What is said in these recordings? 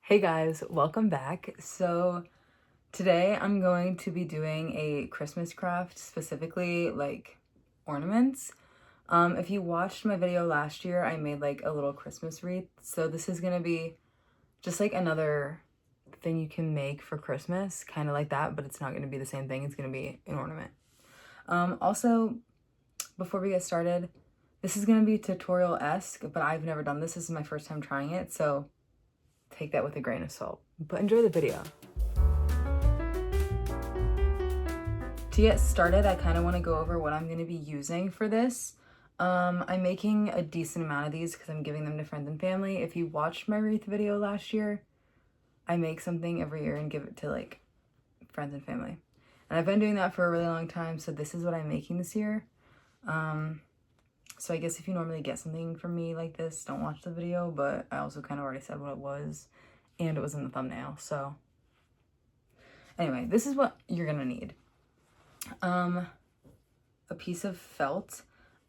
Hey guys, welcome back. So today I'm going to be doing a Christmas craft, specifically like ornaments. If you watched my video last year, I made like a little Christmas wreath. So this is gonna be just like another thing you can make for Christmas, kind of like that, but it's not gonna be the same thing. It's gonna be an ornament. Also, before we get started, this is gonna be tutorial-esque, but I've never done this. This is my first time trying it, so take that with a grain of salt, but enjoy the video. To get started, I kind of want to go over what I'm going to be using for this. I'm making a decent amount of these because I'm giving them to friends and family. If you watched my wreath video last year, I make something every year and give it to like friends and family. And I've been doing that for a really long time, so this is what I'm making this year. So I guess if you normally get something from me like this, don't watch the video, but I also kind of already said what it was, and it was in the thumbnail, so. Anyway, this is what you're gonna need. A piece of felt.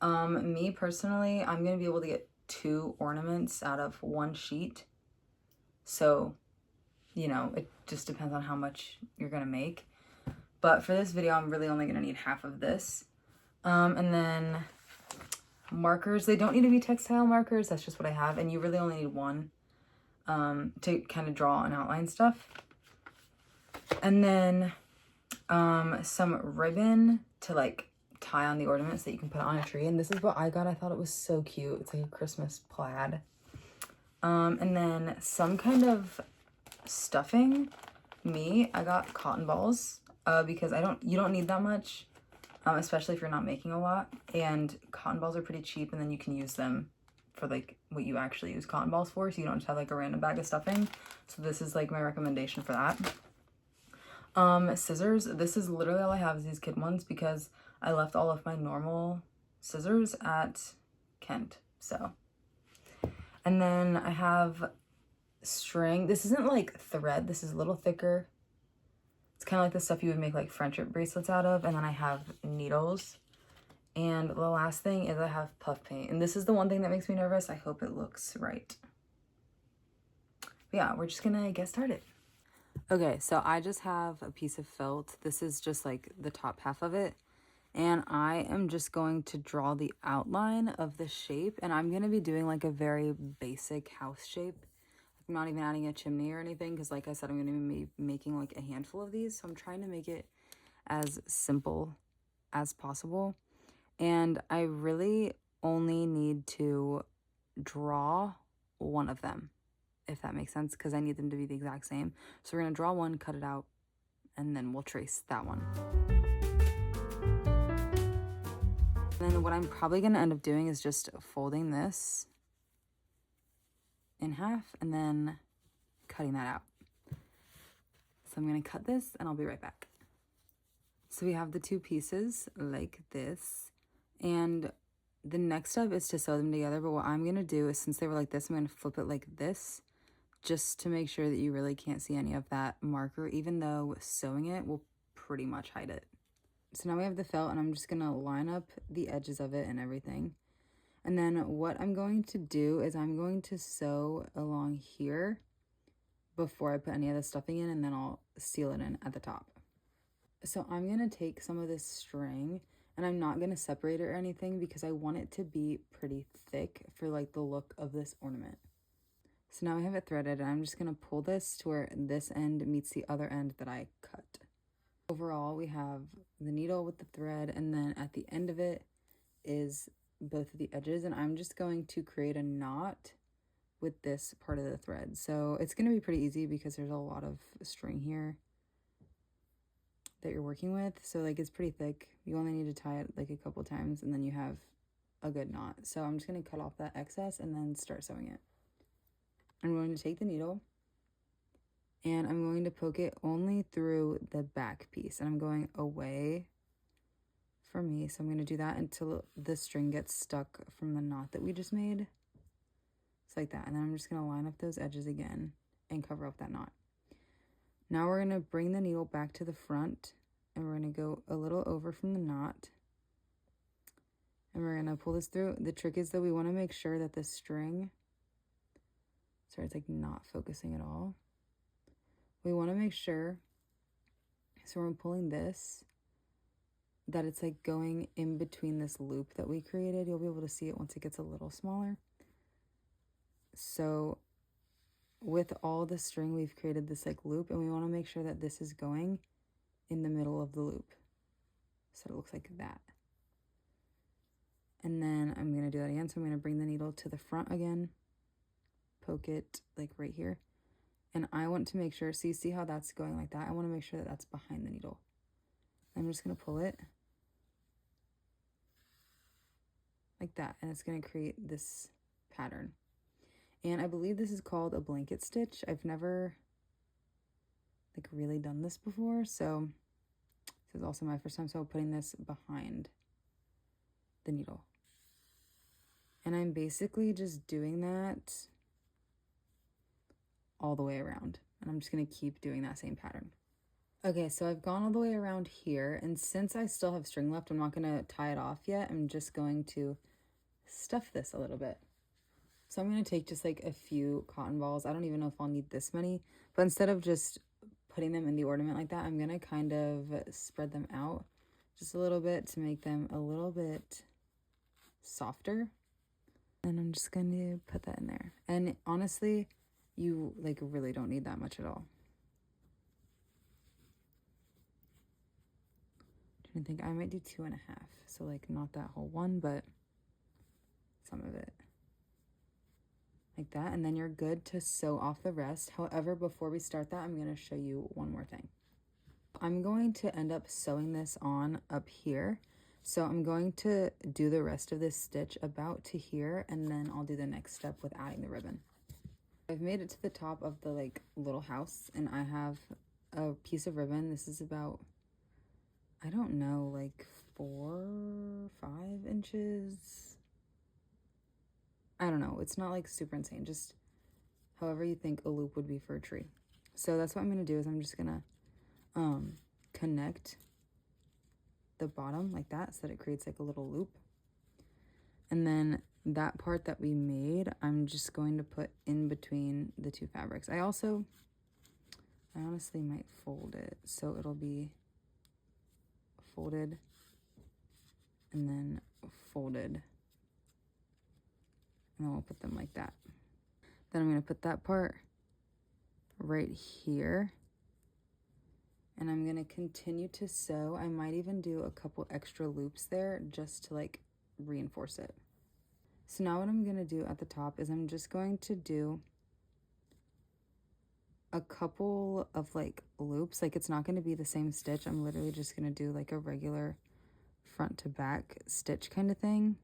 Me personally, I'm gonna be able to get 2 ornaments out of 1 sheet. So, you know, it just depends on how much you're gonna make. But for this video, I'm really only gonna need half of this. And then markers. They don't need to be textile markers. That's just what I have. And you really only need 1 to kind of draw and outline stuff. And then some ribbon to like tie on the ornaments that you can put on a tree. And this is what I got. I thought it was so cute. It's like a Christmas plaid. And then some kind of stuffing. I got cotton balls because you don't need that much, especially if you're not making a lot. And cotton balls are pretty cheap, and then you can use them for like what you actually use cotton balls for, so you don't just have like a random bag of stuffing. So this is like my recommendation for that. Scissors. This is literally all I have is these kid ones because I left all of my normal scissors at Kent. So, and then I have string. This isn't like thread. This is a little thicker. It's kind of like the stuff you would make like friendship bracelets out of. And then I have needles. And the last thing is I have puff paint. And this is the one thing that makes me nervous. I hope it looks right. But yeah, we're just gonna get started. Okay, so I just have a piece of felt. This is just like the top half of it. And I am just going to draw the outline of the shape. And I'm going to be doing like a very basic house shape. I'm not even adding a chimney or anything because like I said, I'm going to be making like a handful of these. So I'm trying to make it as simple as possible. And I really only need to draw one of them, if that makes sense, because I need them to be the exact same. So we're going to draw one, cut it out, and then we'll trace that one. And then what I'm probably going to end up doing is just folding this in half and then cutting that out. So I'm going to cut this and I'll be right back. So we have the 2 pieces like this, and the next step is to sew them together. But what I'm going to do is, since they were like this, I'm going to flip it like this, just to make sure that you really can't see any of that marker, even though sewing it will pretty much hide it. So now we have the felt, and I'm just going to line up the edges of it and everything. And then what I'm going to do is I'm going to sew along here before I put any of the stuffing in, and then I'll seal it in at the top. So I'm going to take some of this string, and I'm not going to separate it or anything because I want it to be pretty thick for like the look of this ornament. So now I have it threaded, and I'm just going to pull this to where this end meets the other end that I cut. Overall, we have the needle with the thread, and then at the end of it is both of the edges, and I'm just going to create a knot with this part of the thread. So it's going to be pretty easy because there's a lot of string here that you're working with. So like it's pretty thick. You only need to tie it like a couple times, and then you have a good knot. So I'm just going to cut off that excess and then start sewing it. I'm going to take the needle and I'm going to poke it only through the back piece, and I'm going away from me. So I'm going to do that until the string gets stuck from the knot that we just made. It's like that. And then I'm just going to line up those edges again and cover up that knot. Now we're going to bring the needle back to the front, and we're going to go a little over from the knot, and we're going to pull this through. The trick is that we want to make sure that the string, sorry, it's like not focusing at all. we want to make sure, so when we're pulling this, that it's like going in between this loop that we created. You'll be able to see it once it gets a little smaller. So with all the string, we've created this like loop, and we want to make sure that this is going in the middle of the loop. So it looks like that. And then I'm going to do that again. So I'm going to bring the needle to the front again, poke it like right here. And I want to make sure, so you see how that's going like that? I want to make sure that that's behind the needle. I'm just going to pull it like that, and it's going to create this pattern. And I believe this is called a blanket stitch. I've never like really done this before, so this is also my first time. So I'm putting this behind the needle. And I'm basically just doing that all the way around. And I'm just going to keep doing that same pattern. Okay, so I've gone all the way around here. And since I still have string left, I'm not going to tie it off yet. I'm just going to stuff this a little bit. So I'm going to take just like a few cotton balls. I don't even know if I'll need this many. But instead of just putting them in the ornament like that, I'm going to kind of spread them out just a little bit to make them a little bit softer. And I'm just going to put that in there. And honestly, you like really don't need that much at all. I think I might do 2.5. So like not that whole one, but some of it. Like that. And then you're good to sew off the rest. However, before we start that, I'm going to show you one more thing. I'm going to end up sewing this on up here. So I'm going to do the rest of this stitch about to here, and then I'll do the next step with adding the ribbon. I've made it to the top of the like little house, and I have a piece of ribbon. This is about, I don't know, like 4, 5 inches. I don't know. It's not like super insane. Just however you think a loop would be for a tree. So that's what I'm going to do is I'm just going to connect the bottom like that so that it creates like a little loop. And then that part that we made, I'm just going to put in between the two fabrics. I honestly might fold it so it'll be folded and then folded. And then we'll put them like that. Then I'm going to put that part right here. And I'm going to continue to sew. I might even do a couple extra loops there just to like reinforce it. So now what I'm going to do at the top is I'm just going to do a couple of like loops. Like it's not going to be the same stitch. I'm literally just going to do like a regular front to back stitch kind of thing.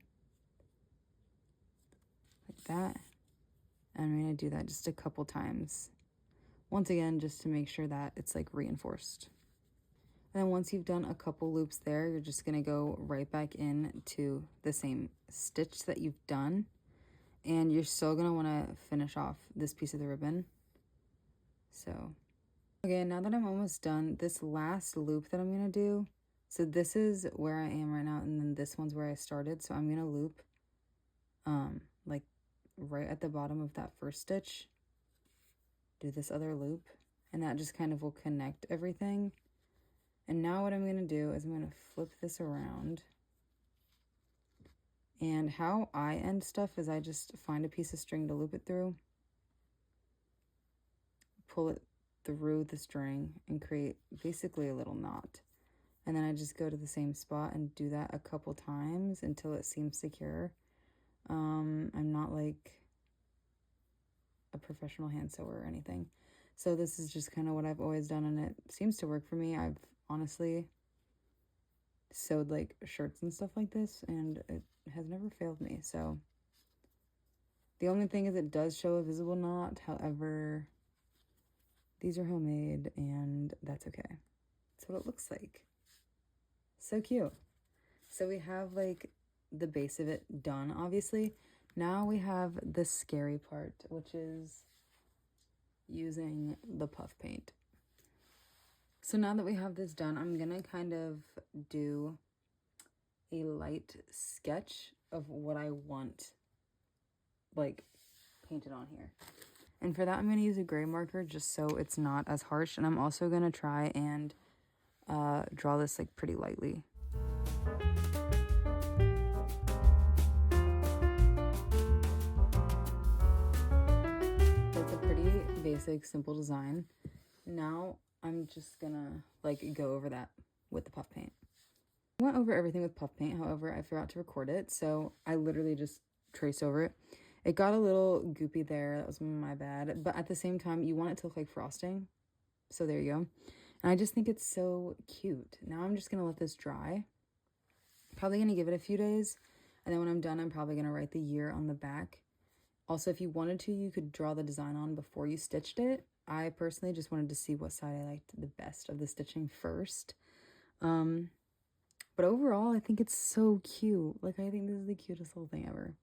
Like that. And I'm going to do that just a couple times. Once again, just to make sure that it's like reinforced. And then once you've done a couple loops there, you're just going to go right back into the same stitch that you've done. And you're still going to want to finish off this piece of the ribbon. So, okay, now that I'm almost done, this last loop that I'm going to do, so this is where I am right now, and then this one's where I started. So I'm going to loop like right at the bottom of that first stitch, do this other loop, and that just kind of will connect everything. And now what I'm going to do is I'm going to flip this around. And how I end stuff is I just find a piece of string to loop it through, pull it through the string, and create basically a little knot. And then I just go to the same spot and do that a couple times until it seems secure. I'm not like a professional hand sewer or anything. So this is just kind of what I've always done, and it seems to work for me. I've honestly sewed like shirts and stuff like this, and it has never failed me. So the only thing is it does show a visible knot. However, these are homemade, and that's okay. That's what it looks like. So cute. So we have like the base of it done, obviously. Now we have the scary part, which is using the puff paint. So now that we have this done, I'm gonna kind of do a light sketch of what I want like painted on here. And for that, I'm going to use a gray marker just so it's not as harsh. And I'm also going to try and draw this like pretty lightly. It's a pretty basic, simple design. Now I'm just gonna like go over that with the puff paint. I went over everything with puff paint, however, I forgot to record it, so I literally just traced over it. It got a little goopy there, that was my bad, but at the same time, you want it to look like frosting, so there you go. And I just think it's so cute. Now I'm just gonna let this dry. Probably gonna give it a few days, and then when I'm done, I'm probably gonna write the year on the back. Also, if you wanted to, you could draw the design on before you stitched it. I personally just wanted to see what side I liked the best of the stitching first. But overall, I think it's so cute. Like, I think this is the cutest little thing ever.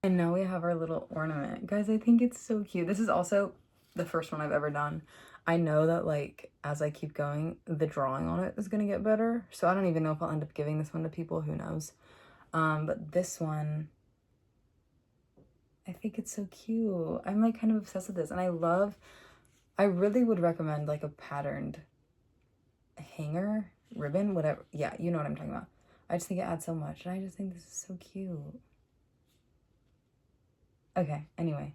And now we have our little ornament. Guys, I think it's so cute. This is also the first one I've ever done. I know that, like, as I keep going, the drawing on it is going to get better. So I don't even know if I'll end up giving this one to people. Who knows? But this one, I think it's so cute. I'm, like, kind of obsessed with this. And I really would recommend, like, a patterned hanger, ribbon, whatever. Yeah, you know what I'm talking about. I just think it adds so much. And I just think this is so cute. Okay, anyway,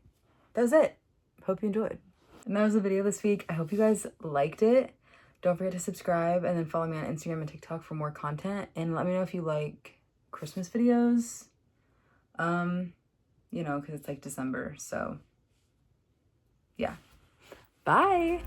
that was it. Hope you enjoyed. And that was the video this week. I hope you guys liked it. Don't forget to subscribe and then follow me on Instagram and TikTok for more content. And let me know if you like Christmas videos. You know, because it's like December. So, yeah. Bye.